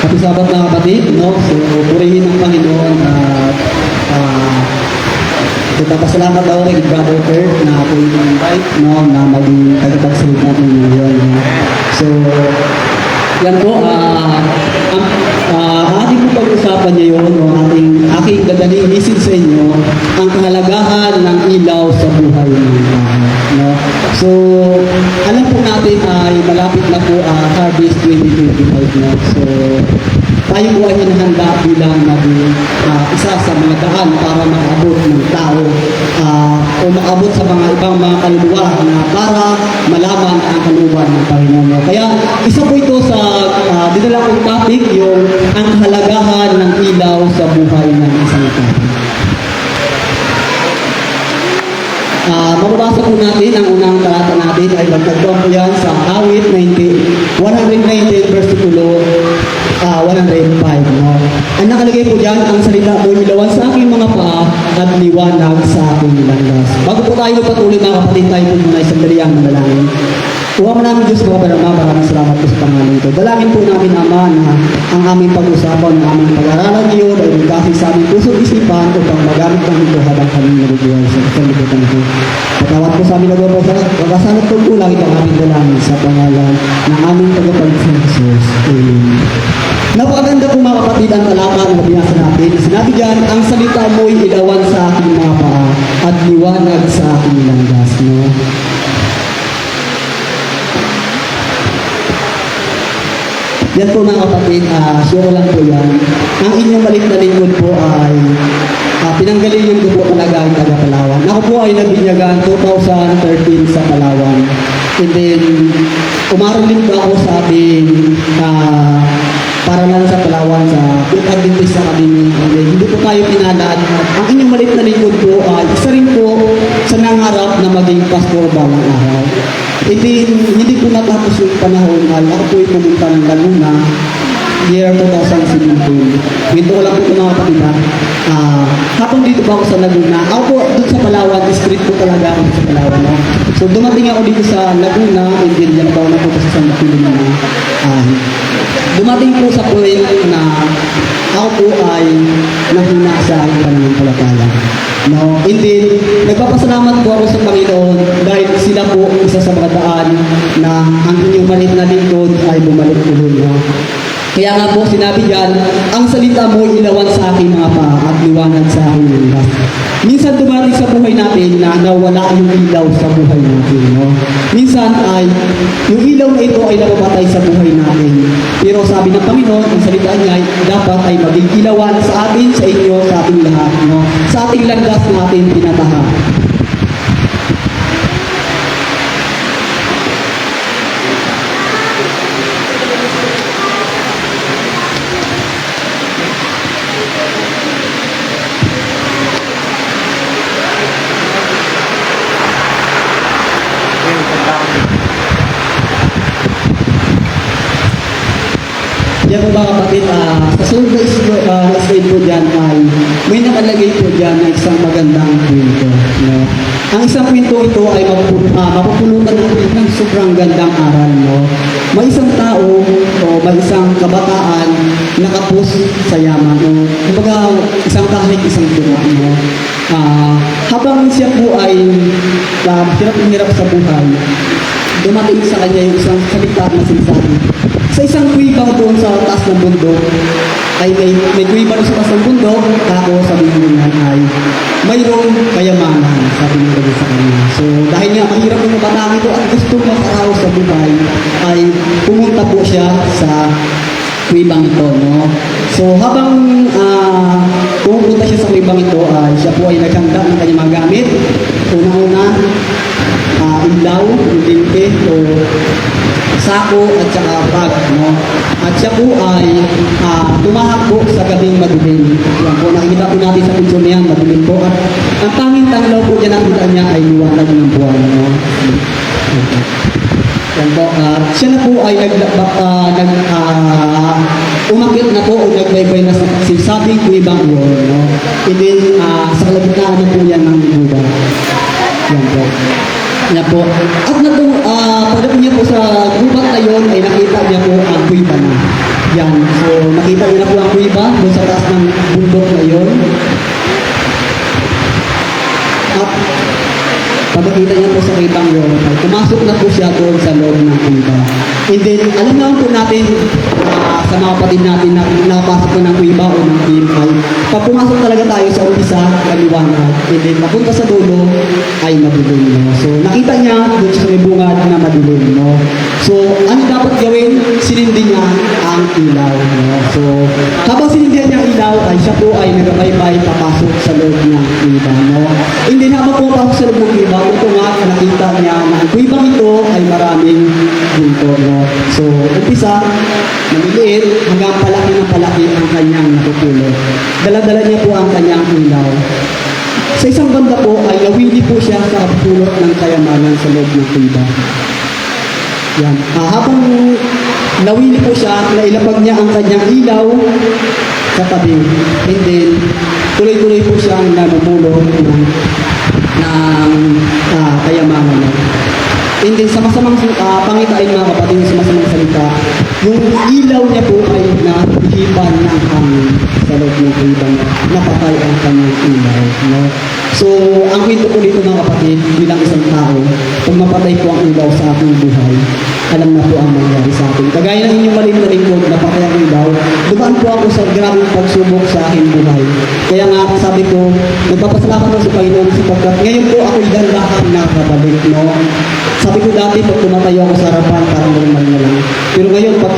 Happy Sabbath mga kapatid, no? So, purihin ng Panginoon at nagpapasalamat ako kay Brother Kurt na po yung invite, no? Na maging tagapagsalita natin ngayon, no? So, yan po, ating po pag-usapan ngayon, no? Aking dadaling message sa inyo, ang kahalagahan ng ilaw sa buhay ng tao, no? So, alam po natin ay malapit na po Harvest 2025, no? So, tayo po ay hinahanda bilang maging isa sa mga daan para makaabot ng tao o makaabot sa mga ibang mga kaluluwa na para malaman ang kalooban ng Panginoon. Kaya isa po ito sa dinala kong topic, yung ang kahalagahan ng ilaw sa buhay ng isang tao. Mababasa po natin ang unang talata natin ay magtagpuan po yan sa Awit 119 versikulo 105. No? Ang nakalagay po dyan, ang salita po, ilawan sa aking mga paa at liwanag sa aking landas. Bago po tayo patuloy mga kapatid, tayo po muna isang daliang manalangin. Uwa mo namin Diyos mga Panama, maraming salamat po sa pangalan ito. Dalangin po namin Ama na ang aming pag-usapan, ang aming pag-aralan ngayon ay magkasi sa aming puso isipan upang magamit kami ito habang kami nabubuhay sa kalibutan ito. Patawat po sa aming nagpapasalamat, pagkasanot po po lang itong aming dalangin sa pangalan ng aming tagapagligtas na Jesus. Amen. Napakaganda po mga kapatid ang talata na binasa natin. Sinabi dyan, ang salita mo'y ilawan sa aking mga paa at liwanag sa aking landas. No? Yan po mga kapatid, sure lang po yan. Ang inyong malit na lingkod po ay pinanggalingan ko po talaga ang taga Palawan. Ako po ay nabinyagan 2013 sa Palawan. And then, umaralin po ako sa ating paralan sa Palawan sa Adventist Academy. And then, hindi po tayo pinalad. Ang inyong malit na lingkod po ay isa rin po sa nangarap na maging pastor balang araw. Hindi po natapos yung panahon. Ako po ay pumunta ng Laguna year 2017. Winto ko lang po ito mga kapatid. Habang dito pa ako sa Laguna, ako po doon sa Palawan, district po talaga ako sa Palawan. No? So dumating ako dito sa Laguna, and then yan pa ako na po sa San Martin. Dumating po sa point na ako po ay nahina sa aking pananampalataya. No, hindi, nagpapasalamat po ako sa Panginoon dahil sila po isa sa mga daan na ang inyong malit na lingkod ay bumalik ulit. No? Kaya nga po sinabi diyan, ang salita mo ilawan sa aking mga paa at liwanag sa aking landas. Minsan dumating sa buhay natin na nawala yung ilaw sa buhay natin. No? Minsan ay yung ilaw na ito ay napapatay sa buhay natin. Pero sabi ng Panginoon, ang salita niya ay dapat ay maging ilawan sa atin, sa inyo, sa ating lahat. No? Sa ating landas natin pinatahan. Yan po mga kapatid, sa sunod na slide po dyan ay may nakalagay po dyan na isang magandang kwento. No? Ang isang kwento ito ay mapupulutan natin ng sobrang gandang aral. No? May isang tao o may isang kabataan nakapos sa yaman. No? Kumbaga isang kahit isang tuwa. No? Habang siya po ay hirap sa buhay, dumating sa kanya yung isang salita na sinasabi. Sa isang kuwibang doon sa taas ng bundok, ay may kuwibang sa taas ng bundok, ako sabi mo yan ay mayroong kayamanan, sabi mo sa kanya. So, dahil nga mahirap yung batang ito at gusto makaraw sa buhay, ay pumunta po siya sa kuwibang ito. No? So, habang pumunta siya sa kuwibang ito, siya po ay naghanda ng kanyang mga gamit. Una-una, ilaw, linte, o sako at saka bag. No? At siya po ay tumahak po sa gabing madilim. Yan po, nakikita po natin sa picture niyan, madilim po. At ang tanging tanglaw po dyan nakita niya ay liwanag ng buwan. No? Yan po, siya na po ay umakit na po o nagbaybay na sa sabing kuwibang iyon. No? And then, sa kalagitnaan na po yan ng gubat. Yan po. Yan po. At pagdating niya po sa gubat na yun, ay nakita niya po ang kuwibang na. Yan. So, nakita niyo na po ang kuiba doon sa taas ng bundok na iyon. At pagkakita niya po sa kitang yun, ay pumasok na po siya doon sa loob ng kuiba. And then, alam naman po natin sa mga kapatid natin na nakapasok po ng kuiba o ng PMI, pag pumasok talaga tayo sa umpisa, maliwanag. And then, mapunta sa dulo, ay madilim. No? So, nakita niya doon sa may bungad na madilim. No? So, ano dapat gawin? Sinindi niya ang ilaw. No? So, habang sinindihan niya ang ilaw, ay siya po ay nagabaybay papasok sa loob ng kuiba. No? And then, habang pumapasok sa loob ng kuiba, ito nga, nakita niya na ang kuibang ito ay maraming ginto. No? So, umpisa, maliliit, hanggang palaki ng palaki ang kanyang natutulog. Dala-dala niya po ang kanyang ilaw. Sa isang banda po ay nawili po siya sa pulot ng kayamanan sa loob ng kuiba. Yan. Habang nawili po siya, nailapag niya ang kanyang ilaw sa tabi. And then, tuloy-tuloy po siyang namumulong ng kayamanan. And then, sa masamang pangitain mga kapatid, sa masamang salita, yung ilaw niya po ay nahihipan ng hangin sa loob ng kuiba. Napatay ang kanyang ilaw. No? So, ang kwento ko dito mga kapatid, bilang isang tao, pag mapatay po ang ilaw sa aking buhay, alam na po ang mangyari sa akin. Kagaya ng inyong maliit na lingkod, napatay ang ilaw, dumaan po ako sa grabing pagsubok sa aking buhay. Kaya nga, sabi ko, nagpapasalamat ako sa Panginoon sapagkat ngayon po ako'y dandahan nakabalik, no? Sabi ko dati, pag tumatayo ako sa harapan, parang normal na lang. Pero ngayon, pag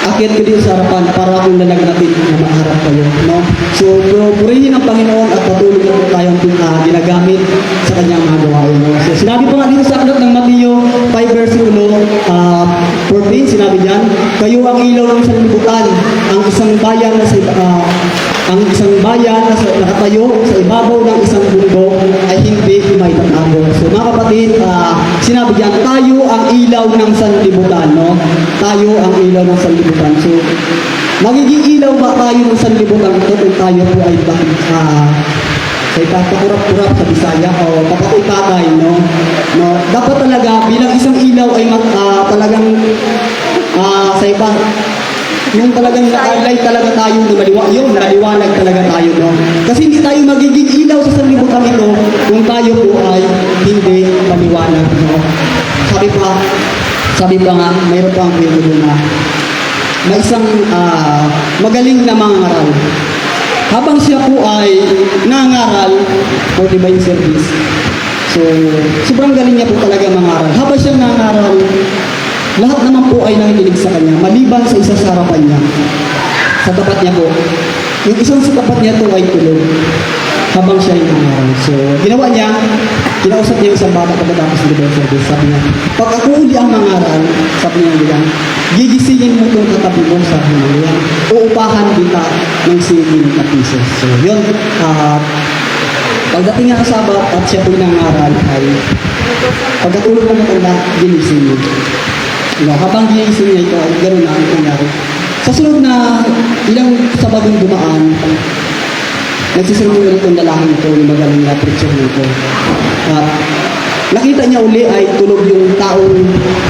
akyat ko dito sa harapan, para akong nanagnatin na maharap kayo. No? So, purihin ang Panginoon at patuloy na po tayong ginagamit sa kanyang mga gawain. No? So, sinabi pa nga dito sa aklat ng Mateo 5 verse 14, sinabi diyan, kayo ang ilaw ng isang libutan, ang isang bayan na nakatayo sa ibabaw ng isang bundok ay hindi may tatago. So mga kapatid, sinabi diyan, tayo ang ilaw ng sanlibutan, no? Tayo ang ilaw ng sanlibutan. So magiging ilaw ba tayo ng sanlibutan ito kung tayo po ay sa ipatakurap-kurap sa Bisaya o papatay-patay, no? Dapat talaga bilang isang ilaw ay talagang sa iba yung talagang na-highlight talaga tayo na maliwanag talaga tayo, no? Kasi hindi tayo magiging ilaw sa sanlibutan ito kung tayo po ay hindi maliwanag, no? Sabi pa nga, mayroon pa ang kwento doon na may isang magaling na mangangaral. Habang siya po ay nangaral for divine service, so sobrang galing niya po talaga mangaral. Habang siya nangaral, lahat naman po ay nanginig sa kanya, maliban sa isa sa harapan niya. Sa tapat niya po. Yung isang sa tapat niya to ay tulog habang siya ay nangaral. So, ginawa niya, kinausap niya yung isang bata pagkatapos ng divine service. Sabi niya, pag ako uli ang mangaral, sabi niya, gigisingin mo itong katabi mo, sabi niya, uupahan kita ng 7 na pisos. So, yun, pagdating nga sa Sabat at siya po'y nangaral ay pagkatulog ng matanda, ginising niya. No, habang ginising niya ito, ay gano'n na ang nangyari. Sa sunod na ilang Sabadong dumaan, nagsisermon itong lalaki ito, yung magaling na preacher nito. At nakita niya uli ay tulog yung taong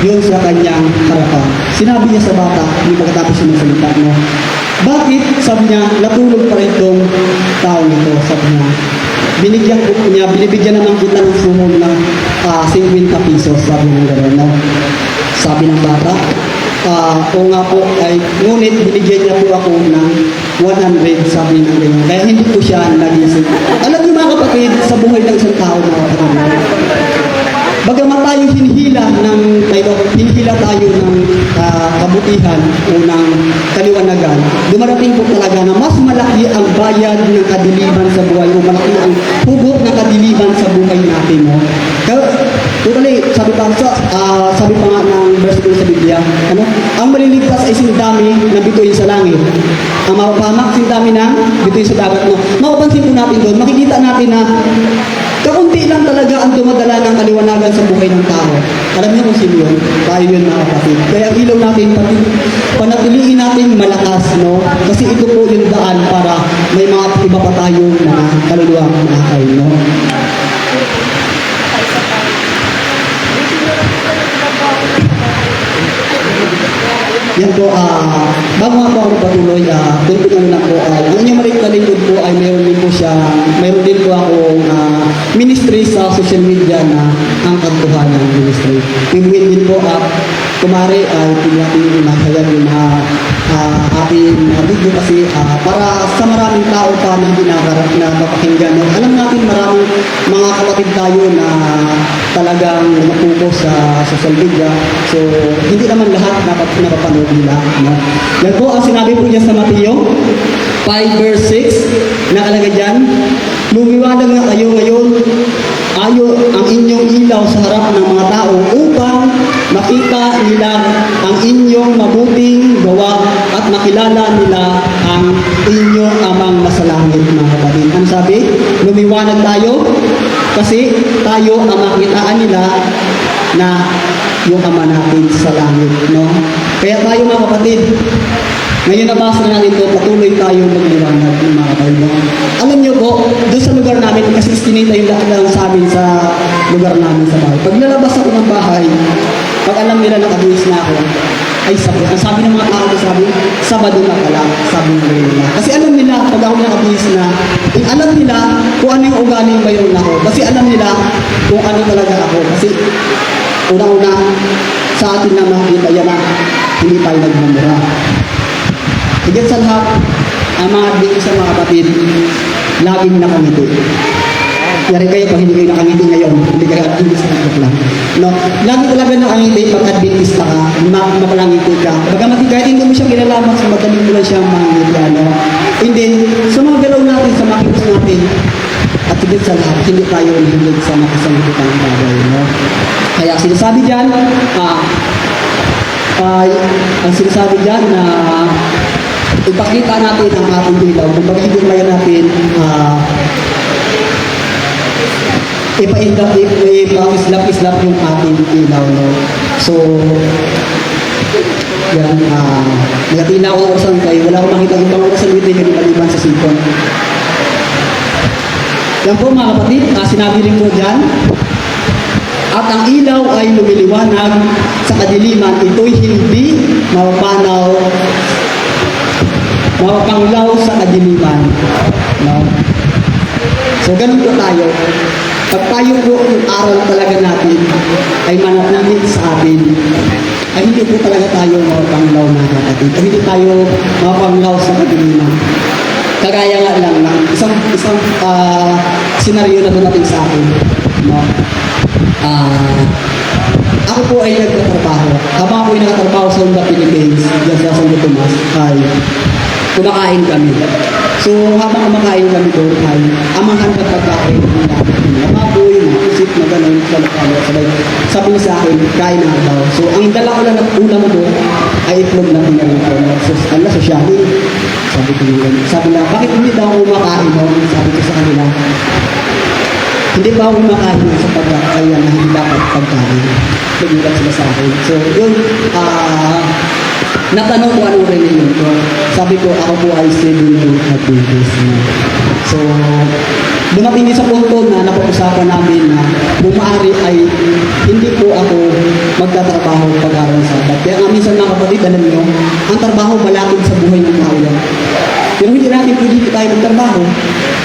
yun sa kanyang harapan. Sinabi niya sa bata, yung pagkatapos siya ng salita, no? Bakit? Sabi niya, natulog pa rin itong taong ito. Sabi niya, binibigyan naman kita ng sumol ng 50 pesos, sabi ng gano'n, no? Sabi ng bata, o nga po, ay, ngunit binigyan niya po ako ng 100, sabi ng gano'n. Kaya hindi po siya nagising. Alam niyo mga kapatid, sa buhay ng isang tao na kapatid, bagamat tayo hinihila tayo ng kabutihan o ng kaliwanagan, dumarating po talaga na mas malaki ang bayad ng kadiliman sa buhay o malaki ang hugot ng kadiliman sa buhay natin. No? Kaya, totally, sabi pa nga ng versikulo sa Biblia, ang maliligtas ay sindami na bituin sa langit. Ang mapapamak, sindami na bituin sa dagat. No? Mapapansin po natin doon, makikita natin na kaunti lang talaga ang dumadala ng kaliwanagan sa buhay ng tao. Alam niyo kung sino yun? Tayo yun mga kapatid. Kaya ang ilaw natin, panatiliin natin malakas, no? Kasi ito po yung daan para may mga iba pa tayong mga kaluluwang nakay, no? yan po, bago nga po ako patuloy, doon po lang po, ang inyong maliit na lingkod po ay mayroon din po akong ministry sa social media na ang Katotohanan Ministry. Pinuwin din po, kumari ay pinating masayag yung mga ating video kasi para sa maraming tao pa na hindi napapakinggan. Alam natin maraming mga kapatid tayo na talagang napokus sa social media. So, hindi naman lahat napapanood nila. No? Yan po ang sinabi po niya sa Mateo 5 verse 6. Nakalagay dyan, lumiwanag na kayo ngayon ayo ang inyong ilaw sa harap ng mga tao upang makita nila ang inyong mabuting gawa at makilala nila ang inyong amang nasa langit, mga kapatid. Ano sabi? Lumiwanag tayo kasi tayo ang makitaan nila na yung ama natin sa langit, no? Kaya tayo, mga kapatid, ngayon nabasa na natin ito, patuloy tayo magliwanag ng mga kapatid. Alam niyo po, doon sa lugar namin, kasi istinita yung lahat lang sa amin sa lugar namin sa bahay. Pag lalabas ako ng bahay, pag alam nila nakabuhis na ako, ay sabi ng mga tao, Sabado na pala, sabi nila. Kasi alam nila, pag ako nakabuhis na, alam nila kung ano yung ugali yung mayroon ako. Kasi alam nila kung ano talaga ako. Kasi una-una, sa atin na makikita yan na hindi tayo nagmamura. Higit sa lahat, ang mga adik sa mga kapatid, laging nakangiti. Yari kayo pag hindi kayo nakangiti ngayon, hindi kayo Adventist lang. No? Lagi talaga nakangiti pag Adventist ka, mapalangiti ka. Bagamat kahit hindi mo siya kilalaman, sa madaling mo lang siyang mangiti. No? And then, sa mga galaw natin, sa mga kilos natin, at higit sa lahat, hindi tayo nahilig sa makasangitan ng bagay. No? Kaya sinasabi dyan, ang sinasabi dyan na ipakita natin ang ating ilaw. Kung baga hindi naman natin ipa-islap yung ating ilaw. No? So, yan, nagatilaw ang orasan kayo. Wala akong makita ibang orasan dito yung maliban sa sipon. Yan po, mga kapatid, sinabi rin po dyan, at ang ilaw ay lumiliwanag sa kadiliman. Ito'y hindi mapapanglaw sa kadiliman. No? So, ganun po tayo. Pag tayo po ang aral talaga natin ay manatili sa atin, ay hindi po talaga tayo mapapanglaw, mga kapatid. Ay hindi tayo mapapanglaw sa kadiliman. Kagaya nga lang na isang senaryo na dumating sa akin. No? Ako po ay nagtatrabaho. Habang ako ay nakatrabaho sa Honda Philippines, dyan sa San Tomas, ay kumakain kami. So, habang kumakain kami doon, ay amahan at pagkain ng baboy, mga pusit, na gano'n, sabay. Sabi niya sa akin, kain na daw. So, ang dala ko lang ng ulam doon ay itlog na pinarin ko. So, sosyali. Sabi ko yun. Sabi na, bakit hindi daw ako kumakain mo? Sabi ko sa kanila, hindi pa ako kumakain sa pagkakaya na hindi dapat pagkain. Nagulat sila sa akin. So, yun, natanong ko anong religion ko. Sabi ko, ako po ay Seventh-day Adventist. So, dumating din sa punto na napag-usapan namin na bumaari ay hindi po ako magtatrabaho pag-aaral sa Sabat. Kaya nga minsan, mga kapatid, alam nyo, ang trabaho malapit sa buhay ng tao yan. Pero hindi natin pwede tayo magtrabaho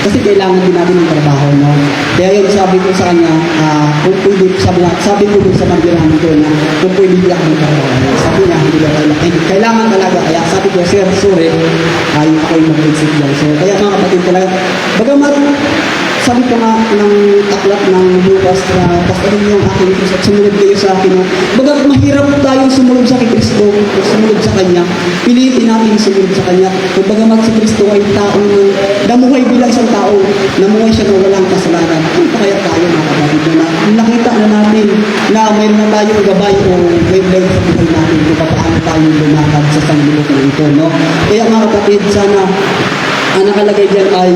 kasi kailangan din natin ng trabaho, no? Kaya yun, sabi ko sa kanya, kung pwede, sabi ko dun sa pagdirahan ko na kung pwede hindi ako magtrabaho. Sabi niya, kailangan talaga. Kaya sabi ko, sir, sorry, ako'y mag-exit lang. So, kaya mga kapatid talaga, bagamat sabi ko nga ng aklat ng bukas na pastorin yung aking Kristo at sumunod kayo sa akin. Bagat mahirap tayong sumunod sa Kristo, sumunod sa Kanya, pilitin natin sumunod sa Kanya. Kung bagamat si Kristo ay taong namuhay bilang isang tao, namuhay siya na walang kasalanan. Ano pa kaya tayo, mga kapatid, na nakita na natin na mayroon na tayong gabay o guideline sa buhay natin kung paano tayo lumakad sa sanglibutan na ito. No? Kaya mga kapatid, sana ang nakalagay dyan ay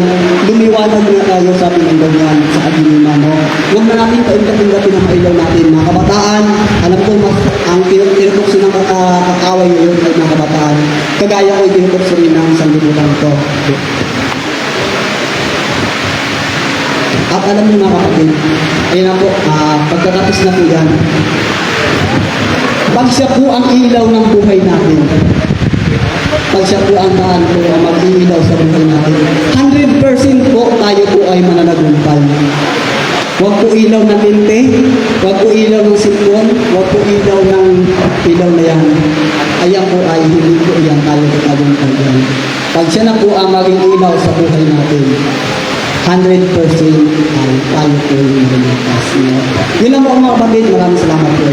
lumiwanag na tayo sa pinanggawan sa kadiliman. No? Huwag na natin paingat-ingatin ang mailaw natin. Mga kabataan, alam ko ang tinutokso ng kakaway ngayon ay mga kabataan. Kagaya ko ay tinutokso rin ng sanglibutan ito. At alam niyo, mga kapatid, ayun na po, pagkatapos na po yan, Pag siya po ang ilaw ng buhay natin, pag siya po ang daan po ang mag-iilaw sa buhay natin, 100% po tayo po ay mananagumpay. Huwag po ilaw ng tinte, huwag po ilaw ng sipon, huwag po ilaw ng ilaw na yan. Ayan po ay hindi po yan tayo tatagumpay yan. Pag siya na po ang maging ilaw sa buhay natin, 100% ay tayo po yung magiging. Yun lang po mga kapatid, maraming salamat po.